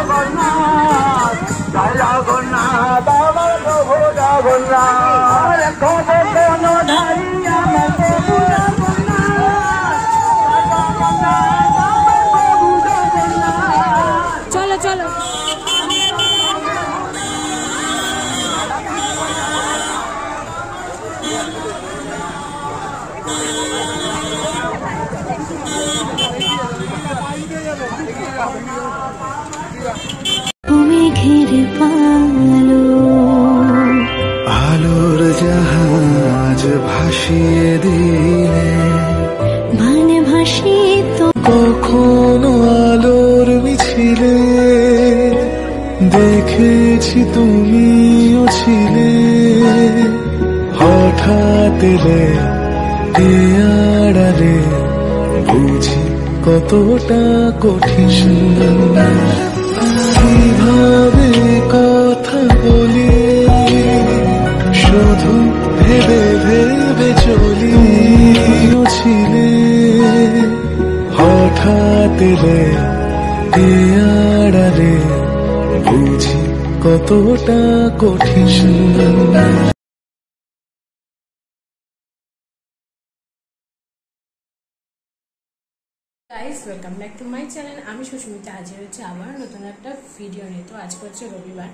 জগন্নাথ জয় জগন্নাথ আমার প্রভু জগন্নাথ কোন ধারি আমার প্রভু জগন্নাথ জগন্নাথ আমার প্রভু জগন্নাথ। চলো চলো ঘিরে পালো আলোর জাহাজ ভাসিয়ে দিলে মানে ভাসিত কখনো আলোর মিছিলে দেখেছি তুমিও ছিলে হঠাৎ এলে এ আড়ালে বুঝি কতটা কঠিন কিভাবে কথা বলি শুধু ভেবে ভেবে চলি ছিলে হঠাৎ এলে এ আড়ালে বুঝি কতটা কঠিন। Guys welcome back to my channel. আমি সুস্মিতা হাজির হচ্ছে আবার নতুন একটা ভিডিও নিয়ে। তো আজকে হচ্ছে রবিবার,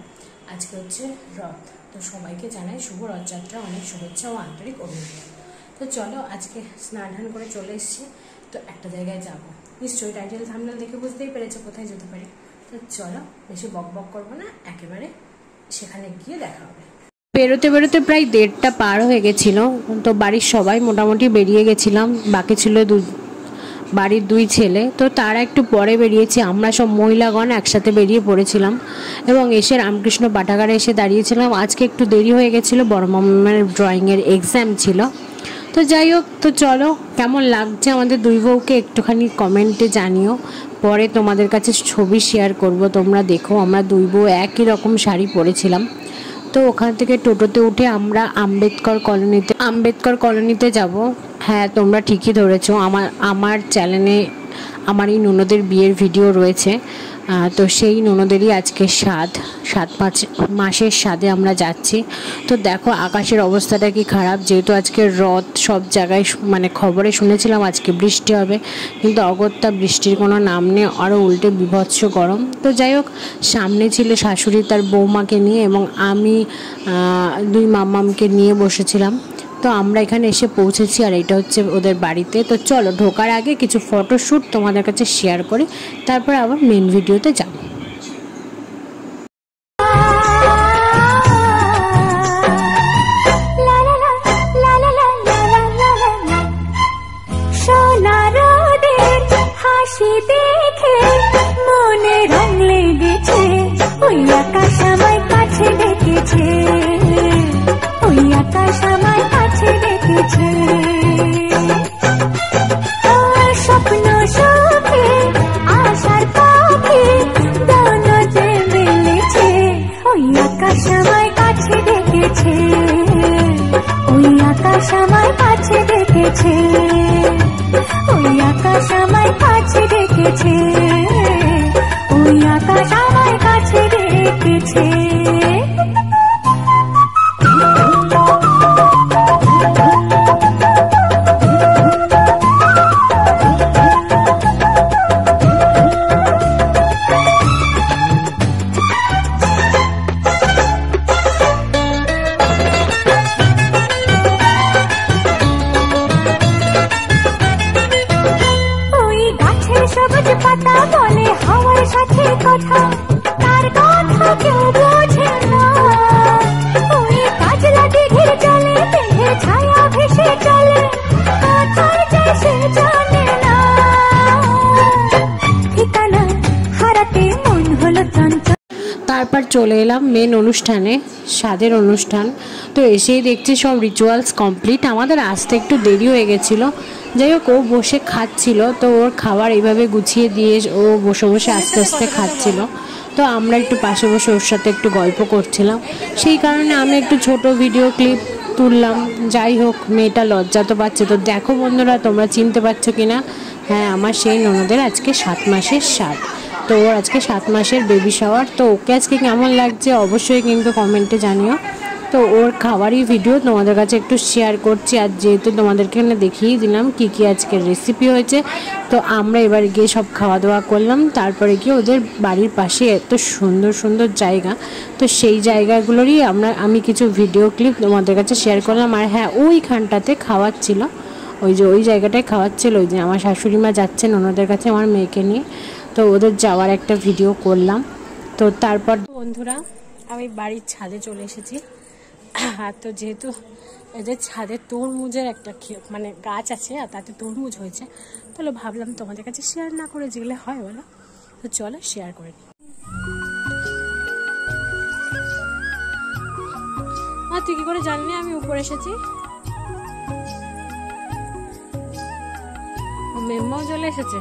আজকে হচ্ছে রথ। তো সবাইকে জানাই শুভ রথযাত্রা, অনেক শুভেচ্ছা ও আন্তরিক অভিনন্দন। তো চলো আজকে স্নান ধান করে চলে এসেছি, তো একটা জায়গায় যাব। নিশ্চয়ই টাইটেল থাম্বনেল দেখে বুঝতেই পেরেছো কোথায় যেতে পারি। তো চলো বেশি বক বক করবো না, একেবারে সেখানে গিয়ে দেখা হবে। বেরোতে বেরোতে প্রায় 1:30টা পার হয়ে গেছিলো। তো বাড়ির সবাই মোটামুটি বেরিয়ে গেছিলাম, বাকি ছিল বাড়ির 2 ছেলে। তো তারা একটু পরে বেরিয়েছি, আমরা সব মহিলাগণ একসাথে বেরিয়ে পড়েছিলাম এবং এসে রামকৃষ্ণ পাঠাগারে এসে দাঁড়িয়েছিলাম। আজকে একটু দেরি হয়ে গেছিলো, বড় মামার ড্রয়িংয়ের এক্সাম ছিল। তো যাই হোক, তো চলো কেমন লাগছে আমাদের 2 বউকে একটুখানি কমেন্টে জানিও, পরে তোমাদের কাছে ছবি শেয়ার করব, তোমরা দেখো। আমরা 2 বউ একই রকম শাড়ি পরেছিলাম। তো ওখান থেকে টোটোতে উঠে আমরা আম্বেদকর কলোনিতে যাব। হ্যাঁ, তোমরা ঠিকই ধরেছো, আমার চ্যানেলে আমার এই ননদের বিয়ের ভিডিও রয়েছে। তো সেই ননদেরই আজকে 7 মাসের সাধে আমরা যাচ্ছি। তো দেখো আকাশের অবস্থাটা কি খারাপ, যেহেতু আজকে রথ। সব জায়গায় মানে খবরে শুনেছিলাম আজকে বৃষ্টি হবে, কিন্তু অগত্যা বৃষ্টির কোনো নাম নেই, আরও উল্টে বিভৎস গরম। তো যাই হোক, সামনে ছিল শাশুড়ি তার বৌমাকে নিয়ে এবং আমি 2 মামামকে নিয়ে বসেছিলাম। তো আমরা এখানে এসে পৌঁছেছি, আর এটা হচ্ছে ওদের বাড়িতে। তো চলো ঢোকার আগে কিছু ফটোশ্যুট তোমাদের কাছে শেয়ার করি, তারপর আবার মেন ভিডিওতে যাব। হাসি দেখে মনে রং লেগেছে, ওই আকাশ আমায় কাছে ডেকেছে, ওই আকাশ আমায় কাছে ডেকেছে। স্বপ্ন সুখে আশার পাখি দানাতে মেলেছে, ওই আকাশ আমায় কাছে ডেকেছে, ওই আকাশ আমায় কাছে ডেকেছে, ওই আকাশ আমায় কাছে ডেকেছে, ওই আকাশ আমায় কাছে ডেকেছে। সবুজ পাতা বলে হাওয়ার সাথে কথা, তার কথা কেউ বোঝে না। ওই কাজলা দিঘির জলে পেঁধে ছায়া ভেসে চলে, কোথায় যায় সে জানে না। ঠিকানা হারাতে মন হলো চঞ্চল। তারপর চলে এলাম মেন অনুষ্ঠানে, স্বাদের অনুষ্ঠান। তো এসেই দেখছি সব রিচুয়ালস কমপ্লিট। আমাদের আসতে একটু দেরি হয়ে গেছিলো। যাই হোক, ও বসে খাচ্ছিল, তো ওর খাবার এইভাবে গুছিয়ে দিয়ে ও বসে বসে আস্তে আস্তে খাচ্ছিল। তো আমরা একটু পাশে বসে ওর সাথে একটু গল্প করছিলাম, সেই কারণে আমি একটু ছোট ভিডিও ক্লিপ তুললাম। যাই হোক, মেয়েটা লজ্জা তো পাচ্ছে। তো দেখো বন্ধুরা, তোমরা চিনতে পারছো কিনা? হ্যাঁ, আমার সেই ননদের আজকে 7 মাসের স্বাদ। তো ওর আজকে 7 মাসের বেবি শাওয়ার। তো ওকে আজকে কেমন লাগছে অবশ্যই কিন্তু কমেন্টে জানিও। তো ওর খাবারই ভিডিও তোমাদের কাছে একটু শেয়ার করছি, আর যেহেতু তোমাদেরকে এখানে দেখিয়েই দিলাম কী কী আজকের রেসিপি হয়েছে। তো আমরা এবার গিয়ে সব খাওয়া দাওয়া করলাম, তারপরে গিয়ে ওদের বাড়ির পাশে এত সুন্দর সুন্দর জায়গা, তো সেই জায়গাগুলোরই আমি কিছু ভিডিও ক্লিপ তোমাদের কাছে শেয়ার করলাম। আর হ্যাঁ, ওইখানটাতে খাওয়াচ্ছিল, ওই যে ওই জায়গাটায় খাওয়াচ্ছিল, ওই যে আমার শাশুড়ি মা যাচ্ছেন ওনাদের কাছে আমার মেয়েকে নিয়ে, তো ওদের যাওয়ার একটা ভিডিও করলাম। তো তারপর বন্ধুরা আমি বাড়ির ছাদে চলে এসেছি। আর তো যেহেতু এদের ছাদে তরমুজের একটা মানে গাছ আছে, আর তাতে তরমুজ হয়েছে, তাহলে ভাবলাম তোমাদের কাছে শেয়ার না করে যেগুলো হয় বলো, তো চলো শেয়ার করে নিই। আর তুই কি করে জানলি আমি উপরে এসেছি? মেম্মাও চলে এসেছে,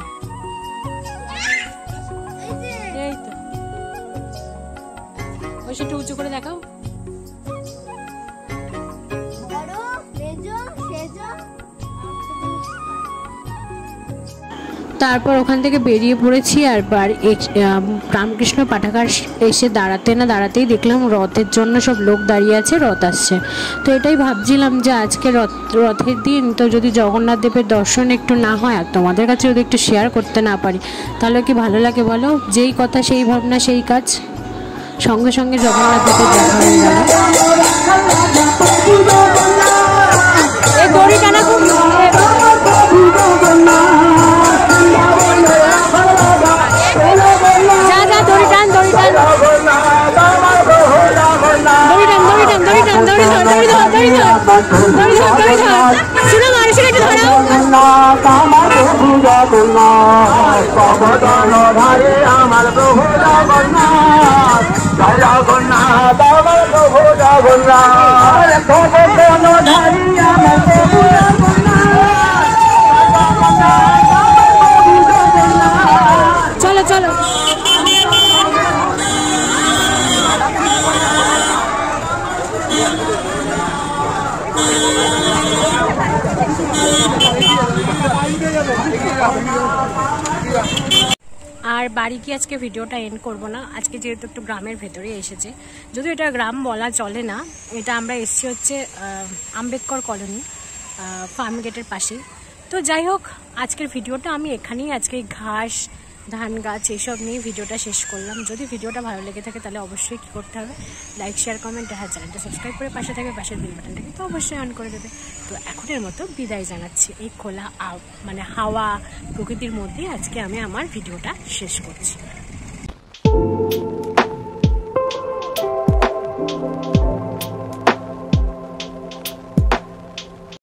এই তো ওই সেটা উঁচু করে দেখাও। তারপর ওখান থেকে বেরিয়ে পড়েছি। আর রামকৃষ্ণ পাঠাগার এসে দাঁড়াতেই দেখলাম রথের জন্য সব লোক দাঁড়িয়ে আছে, রথ আসছে। তো এটাই ভাবছিলাম যে আজকে রথের দিন, তো যদি জগন্নাথ দেবের দর্শন একটু না হয় আর তোমাদের কাছে যদি একটু শেয়ার করতে না পারি তাহলে কি ভালো লাগে বলো? যেই কথা সেই ভাবনা সেই কাজ, সঙ্গে সঙ্গে জগন্নাথ দেবের দেখা হয়ে গেল। এই দড়িটা খুব আমার প্রভু জগন্নাথ, জয় জগন্নাথ আমার প্রভু জগন্নাথ, ধারী আমার প্রভু জগন্নাথ। চলো চলো আর বাড়ি গিয়ে আজকে ভিডিওটা এন্ড করব না। আজকে যেহেতু একটু গ্রামের ভেতরে এসেছে, যদিও এটা গ্রাম বলা চলে না, এটা আমরা এসেছি হচ্ছে আম্বেদকর কলোনি ফার্ম গেটের পাশেই। তো যাই হোক, আজকের ভিডিওটা আমি এখানেই আজকে ঘাস ধান গাছ এইসব নিয়ে ভিডিওটা শেষ করলাম। যদি ভিডিওটা ভালো লেগে থাকে তাহলে অবশ্যই কী করতে হবে, লাইক শেয়ার কমেন্ট, হ্যাঁ চ্যানেলটা সাবস্ক্রাইব করে পাশে থাকবে, পাশের বেল বাটনটাকে তো অবশ্যই অন করে দেবে। তো এখনের মতো বিদায় জানাচ্ছি। এই খোলা মানে হাওয়া প্রকৃতির মধ্যে আজকে আমি আমার ভিডিওটা শেষ করছি।